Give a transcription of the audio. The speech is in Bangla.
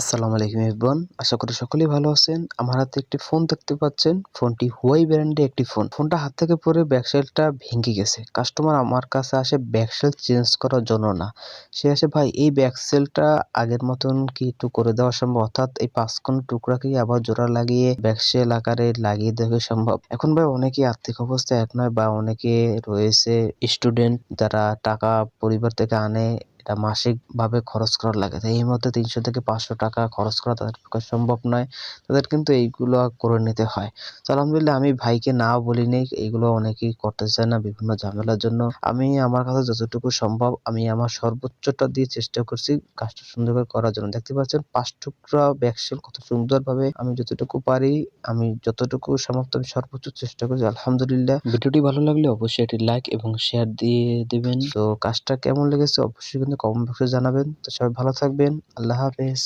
আসসালামু আলাইকুম এভরিওয়ান। আশা করি সকলেই ভালো আছেন। আমার হাতে একটি ফোন দেখতে পাচ্ছেন। ফোনটি হুয়াই ব্র্যান্ডের একটি ফোন। ফোনটা হাত থেকে পড়ে ব্যাকসাইডটা ভেঙে গেছে। কাস্টমার আমার কাছে আসে ব্যাকসেল চেঞ্জ করার জন্য না। সে আসে, ভাই এই ব্যাকসেলটা আগের মতন কি একটু করে দেওয়া সম্ভব? অর্থাৎ এই ৫ কোণ টুকরাকে আবার জোড়া লাগিয়ে ব্যাকসেল আকারে লাগিয়ে দেওয়া সম্ভব? এখন ভাই অনেকেই আর্থিক অবস্থা এক নয় বা অনেকে রয়েছে স্টুডেন্ট যারা টাকা পরিবার থেকে আনে, এটা মাসিকভাবে খরচ করা লাগে। তাই এই মুহূর্তে ৩০০ থেকে ৫০০ টাকা খরচ করা তাদের পক্ষে সম্ভব নয়। তাদের কিন্তু এইগুলো করে নিতে হয়। তো আলহামদুলিল্লাহ আমি ভাইকে নাও বলিনি। এইগুলো অনেকেই করতে চায় না বিভিন্ন ঝামেলার জন্য। আমি আমার কাছে যতটুকু সম্ভব আমি আমার সর্বোচ্চটা দিয়ে চেষ্টা করছি কাজটা সুন্দর করে করার জন্য। দেখতে পাচ্ছেন ৫ টুকরা ব্যাকসেল কত সুন্দরভাবে আমি যতটুকু পারি, আমি যতটুকু সামর্থ্য আমি সর্বোচ্চ চেষ্টা করেছি আলহামদুলিল্লাহ। ভিডিওটি ভালো লাগলে অবশ্যই একটি লাইক এবং শেয়ার দিয়ে দিবেন। তো কাজটা কেমন লেগেছে অবশ্যই কিন্তু কমেন্ট বক্সে জানাবেন। তো সবাই ভালো থাকবেন। আল্লাহ হাফেজ।